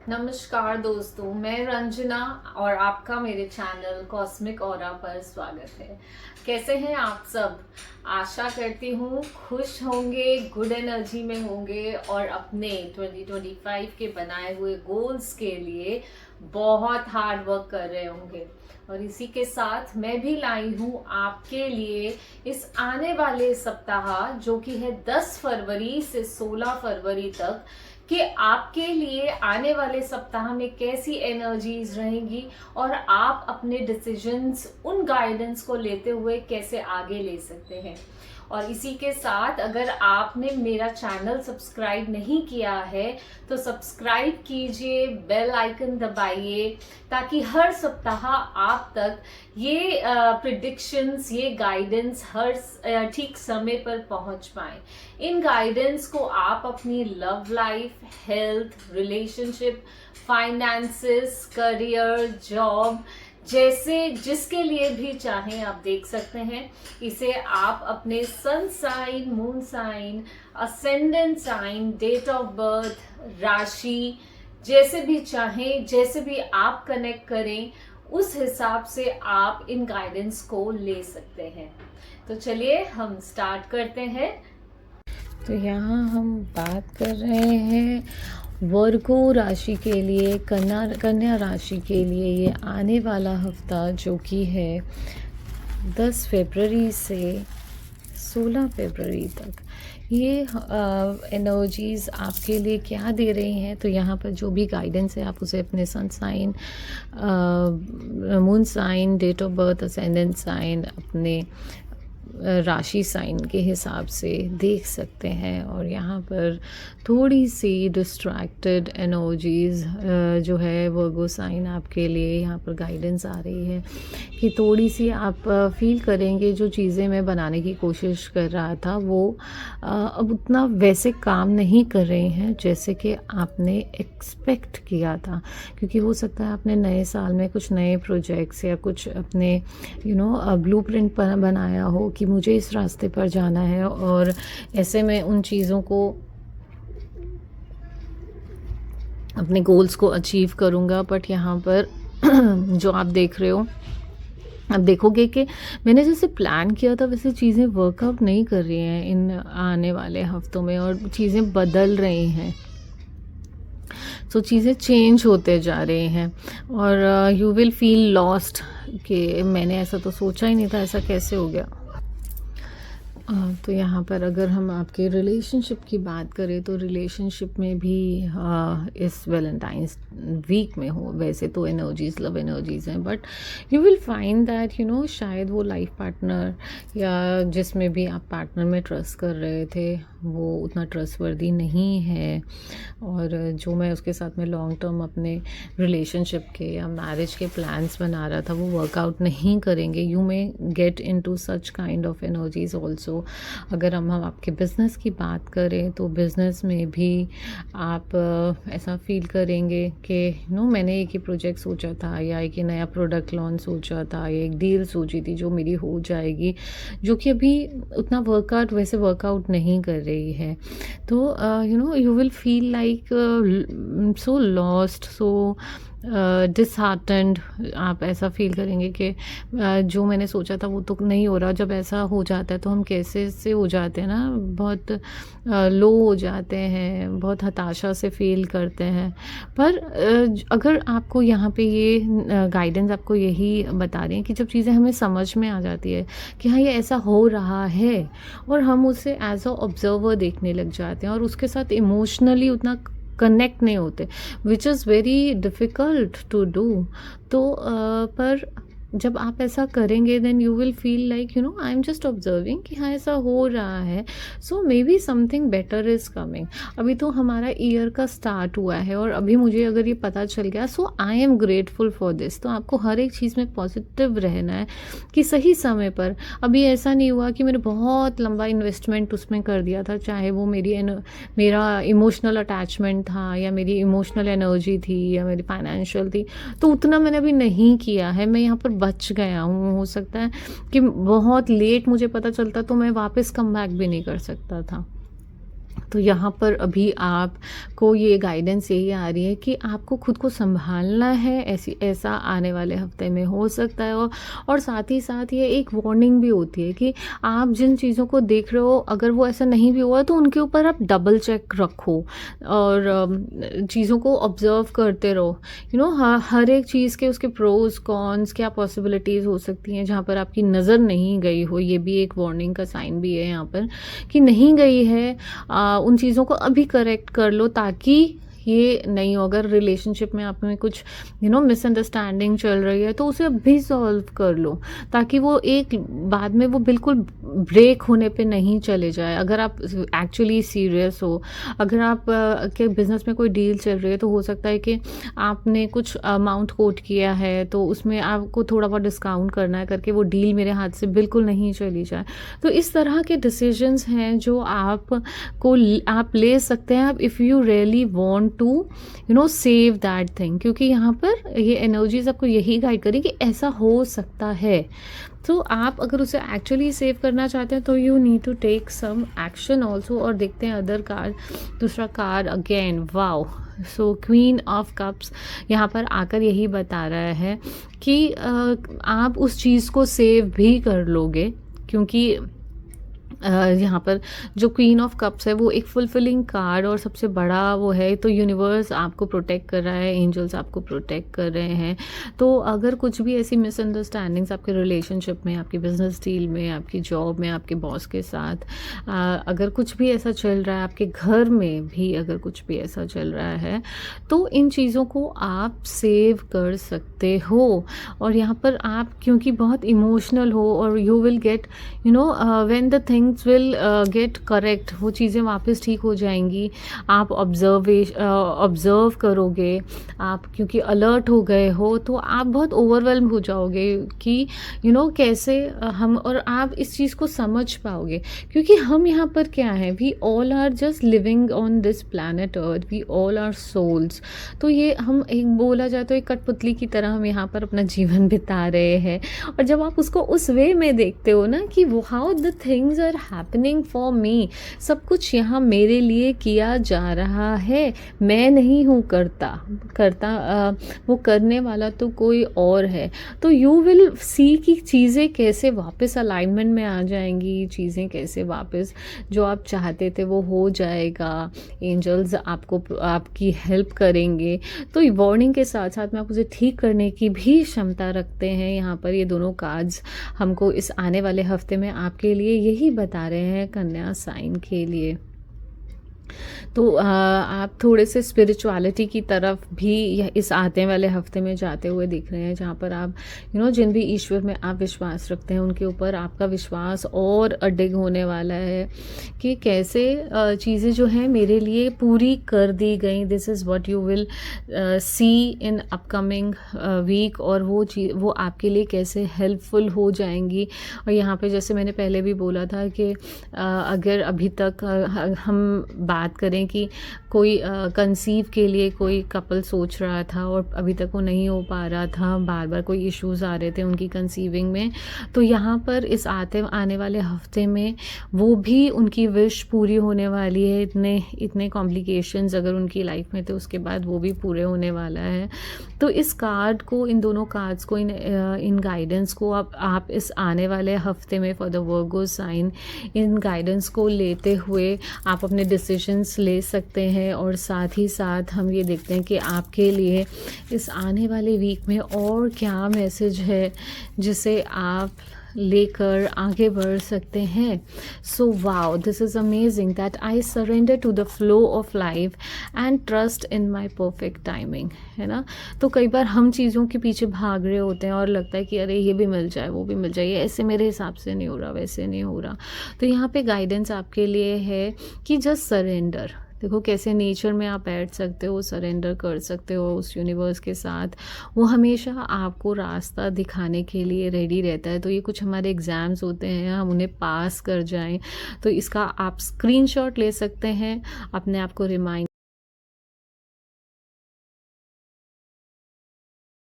नमस्कार दोस्तों, मैं रंजना और आपका मेरे चैनल कॉस्मिक ऑरा पर स्वागत है। कैसे हैं आप सब? आशा करती हूँ खुश होंगे, गुड एनर्जी में होंगे और अपने 2025 के बनाए हुए गोल्स के लिए बहुत हार्ड वर्क कर रहे होंगे। और इसी के साथ मैं भी लाई हूँ आपके लिए इस आने वाले सप्ताह, जो कि है 10 फरवरी से 16 फरवरी तक, कि आपके लिए आने वाले सप्ताह में कैसी एनर्जीज रहेंगी और आप अपने डिसीजंस उन गाइडेंस को लेते हुए कैसे आगे ले सकते हैं। और इसी के साथ अगर आपने मेरा चैनल सब्सक्राइब नहीं किया है तो सब्सक्राइब कीजिए, बेल आइकन दबाइए, ताकि हर सप्ताह आप तक ये प्रिडिक्शंस, ये गाइडेंस हर ठीक समय पर पहुंच पाए। इन गाइडेंस को आप अपनी love life, health, relationship, finances, career, job जैसे जिसके लिए भी चाहें आप देख सकते हैं। इसे आप अपने sun sign, moon sign, ascendant sign, date of birth, राशि जैसे भी चाहें, जैसे भी आप कनेक्ट करें, उस हिसाब से आप इन गाइडेंस को ले सकते हैं। तो चलिए हम स्टार्ट करते हैं। तो यहाँ हम बात कर रहे हैं वर्गो राशि के लिए, कन्या राशि के लिए ये आने वाला हफ्ता, जो कि है 10 फरवरी से 16 फरवरी तक। ये एनर्जीज़ आपके लिए क्या दे रही हैं। तो यहाँ पर जो भी गाइडेंस है आप उसे अपने sun sign, moon sign, date of birth, ascendant sign, अपने राशि साइन के हिसाब से देख सकते हैं। और यहाँ पर थोड़ी सी डिस्ट्रैक्टेड एनर्जीज़ जो है वर्गो साइन आपके लिए यहाँ पर गाइडेंस आ रही है कि थोड़ी सी आप फील करेंगे जो चीज़ें मैं बनाने की कोशिश कर रहा था वो अब उतना वैसे काम नहीं कर रही हैं जैसे कि आपने एक्सपेक्ट किया था। क्योंकि हो सकता है आपने नए साल में कुछ नए प्रोजेक्ट्स या कुछ अपने ब्लूप्रिंट बनाया हो कि मुझे इस रास्ते पर जाना है, और ऐसे में उन चीज़ों को, अपने गोल्स को अचीव करूँगा। बट यहाँ पर जो आप देख रहे हो, आप देखोगे कि मैंने जैसे प्लान किया था वैसे चीज़ें वर्कआउट नहीं कर रही हैं इन आने वाले हफ्तों में, और चीज़ें बदल रही हैं। सो चीज़ें चेंज होते जा रही हैं और यू विल फील लॉस्ट कि मैंने ऐसा तो सोचा ही नहीं था, ऐसा कैसे हो गया। तो यहाँ पर अगर हम आपके रिलेशनशिप की बात करें तो रिलेशनशिप में भी इस वैलेंटाइंस वीक में हो, वैसे तो एनर्जीज़ लव एनर्जीज़ हैं, but you will find that शायद वो लाइफ पार्टनर या जिसमें भी आप पार्टनर में ट्रस्ट कर रहे थे वो उतना ट्रस्टवर्दी नहीं है, और जो मैं उसके साथ में लॉन्ग टर्म अपने रिलेशनशिप के या मैरिज के प्लान्स बना रहा था वो वर्कआउट नहीं करेंगे। You may get into such kind of energies also. अगर हम आपके बिज़नेस की बात करें तो बिज़नेस में भी आप ऐसा फील करेंगे कि मैंने एक ही प्रोजेक्ट सोचा था या एक ही नया प्रोडक्ट लॉन्च सोचा था या एक डील सोची थी जो मेरी हो जाएगी, जो कि अभी उतना वैसे वर्कआउट नहीं कर रही है। तो you will feel like so lost, so disheartened. आप ऐसा फील करेंगे कि जो मैंने सोचा था वो तो नहीं हो रहा। जब ऐसा हो जाता है तो हम कैसे से हो जाते हैं ना, बहुत लो हो जाते हैं, बहुत हताशा से फील करते हैं। पर अगर आपको यहाँ पे ये गाइडेंस आपको यही बता रही है कि जब चीज़ें हमें समझ में आ जाती है कि हाँ ये ऐसा हो रहा है, और हम उसे एज अ ऑब्जर्वर देखने लग जाते हैं और उसके साथ इमोशनली उतना कनेक्ट नहीं होते, which is very difficult to do. तो पर जब आप ऐसा करेंगे then you will feel like I am just observing कि हाँ ऐसा हो रहा है, so maybe something better is coming. अभी तो हमारा ईयर का स्टार्ट हुआ है और अभी मुझे अगर ये पता चल गया, so I am grateful for this. तो आपको हर एक चीज़ में पॉजिटिव रहना है कि सही समय पर। अभी ऐसा नहीं हुआ कि मैंने बहुत लंबा इन्वेस्टमेंट उसमें कर दिया था, चाहे वो मेरा इमोशनल अटैचमेंट था या मेरी इमोशनल एनर्जी थी या मेरी फाइनेंशियल थी, तो उतना मैंने अभी नहीं किया है। मैं यहाँ पर बच गया हूँ। हो सकता है कि बहुत लेट मुझे पता चलता तो मैं वापस कम बैक भी नहीं कर सकता था। तो यहाँ पर अभी आपको ये गाइडेंस यही आ रही है कि आपको खुद को संभालना है, ऐसा आने वाले हफ्ते में हो सकता है। और साथ ही साथ ये एक वार्निंग भी होती है कि आप जिन चीज़ों को देख रहे हो, अगर वो ऐसा नहीं भी हुआ तो उनके ऊपर आप डबल चेक रखो और चीज़ों को ऑब्जर्व करते रहो। हर एक चीज़ के उसके प्रोज कॉन्स, क्या पॉसिबिलिटीज़ हो सकती हैं जहाँ पर आपकी नज़र नहीं गई हो। ये भी एक वार्निंग का साइन भी है यहाँ पर कि नहीं गई है। उन चीज़ों को अभी करेक्ट कर लो ताकि ये नहीं हो। अगर रिलेशनशिप में आप में कुछ मिसअंडरस्टैंडिंग चल रही है तो उसे अभी सॉल्व कर लो ताकि वो एक बाद में वो बिल्कुल ब्रेक होने पे नहीं चले जाए। अगर आप एक्चुअली सीरियस हो, अगर आप के बिजनेस में कोई डील चल रही है तो हो सकता है कि आपने कुछ अमाउंट कोट किया है तो उसमें आपको थोड़ा बहुत डिस्काउंट करना है करके वो डील मेरे हाथ से बिल्कुल नहीं चली जाए। तो इस तरह के डिसीजंस हैं जो आप ले सकते हैं if you really want to save that thing, क्योंकि यहाँ पर ये एनर्जीज आपको यही गाइड करें कि ऐसा हो सकता है। तो आप अगर उसे एक्चुअली सेव करना चाहते हैं तो you need to take some action also. और देखते हैं अदर कार्ड, दूसरा card again, wow. So queen of cups यहाँ पर आकर यही बता रहा है कि आप उस चीज़ को सेव भी कर लोगे, क्योंकि यहाँ पर जो क्वीन ऑफ कप्स है वो एक फुलफिलिंग कार्ड और सबसे बड़ा वो है। तो यूनिवर्स आपको प्रोटेक्ट कर रहा है, एंजल्स आपको प्रोटेक्ट कर रहे हैं। तो अगर कुछ भी ऐसी मिसअंडरस्टैंडिंग्स आपके रिलेशनशिप में, आपकी बिजनेस डील में, आपकी जॉब में, आपके बॉस के साथ अगर कुछ भी ऐसा चल रहा है, आपके घर में भी अगर कुछ भी ऐसा चल रहा है तो इन चीज़ों को आप सेव कर सकते हो। और यहाँ पर आप क्योंकि बहुत इमोशनल हो और you will get when the things will get correct, वो चीज़ें वापस ठीक हो जाएंगी। आप ऑब्जर्व करोगे, आप क्योंकि अलर्ट हो गए हो तो आप बहुत ओवरवेल्म हो जाओगे कि कैसे हम, और आप इस चीज़ को समझ पाओगे क्योंकि हम यहाँ पर क्या है, we all are just living on this planet earth, we all are souls. तो ये हम एक बोला जाए तो एक कठपुतली की तरह हम यहाँ पर अपना जीवन बिता रहे हैं। और जब आप उसको उस वे में देखते हो ना कि how the things are happening for me, सब कुछ यहाँ मेरे लिए किया जा रहा है, मैं नहीं हूँ करता वो करने वाला तो कोई और है। तो यू विल सी कि चीज़ें कैसे वापस अलाइनमेंट में आ जाएंगी, चीज़ें कैसे वापस जो आप चाहते थे वो हो जाएगा। एंजल्स आपकी हेल्प करेंगे। तो वार्निंग के साथ साथ में आप उसे ठीक करने की भी क्षमता रखते हैं। यहाँ पर ये दोनों कार्ड्स हमको इस आने वाले हफ्ते में आपके लिए यही बता रहे हैं, कन्या साइन के लिए। तो आप थोड़े से स्पिरिचुअलिटी की तरफ भी इस आने वाले हफ्ते में जाते हुए दिख रहे हैं, जहाँ पर आप जिन भी ईश्वर में आप विश्वास रखते हैं उनके ऊपर आपका विश्वास और अडिग होने वाला है कि कैसे चीज़ें जो हैं मेरे लिए पूरी कर दी गई। This is what you will see in upcoming week, और वो आपके लिए कैसे हेल्पफुल हो जाएंगी। और यहाँ पे जैसे मैंने पहले भी बोला था कि अगर अभी तक हम बात करें कि कोई कंसीव के लिए कोई कपल सोच रहा था और अभी तक वो नहीं हो पा रहा था, बार बार कोई इश्यूज आ रहे थे उनकी कंसीविंग में, तो यहाँ पर इस आने वाले हफ्ते में वो भी उनकी विश पूरी होने वाली है। इतने कॉम्प्लिकेशंस अगर उनकी लाइफ में थे उसके बाद वो भी पूरे होने वाला है। तो इस कार्ड को, इन दोनों कार्ड्स को, इन गाइडेंस को आप इस आने वाले हफ्ते में फॉर द वर्गो साइन, इन गाइडेंस को लेते हुए आप अपने डिसीजंस ले सकते हैं। और साथ ही साथ हम ये देखते हैं कि आपके लिए इस आने वाले वीक में और क्या मैसेज है जिसे आप लेकर आगे बढ़ सकते हैं। So wow, this is amazing that I surrender to the flow of life and trust in my perfect timing, है ना। तो कई बार हम चीज़ों के पीछे भाग रहे होते हैं और लगता है कि अरे ये भी मिल जाए, वो भी मिल जाए, ये ऐसे मेरे हिसाब से नहीं हो रहा, वैसे नहीं हो रहा। तो यहाँ पे गाइडेंस आपके लिए है कि जस्ट सरेंडर। देखो कैसे नेचर में आप बैठ सकते हो, सरेंडर कर सकते हो उस यूनिवर्स के साथ। वो हमेशा आपको रास्ता दिखाने के लिए रेडी रहता है। तो ये कुछ हमारे एग्ज़ाम्स होते हैं, हम उन्हें पास कर जाएं, तो इसका आप स्क्रीनशॉट ले सकते हैं, अपने आप को रिमाइंड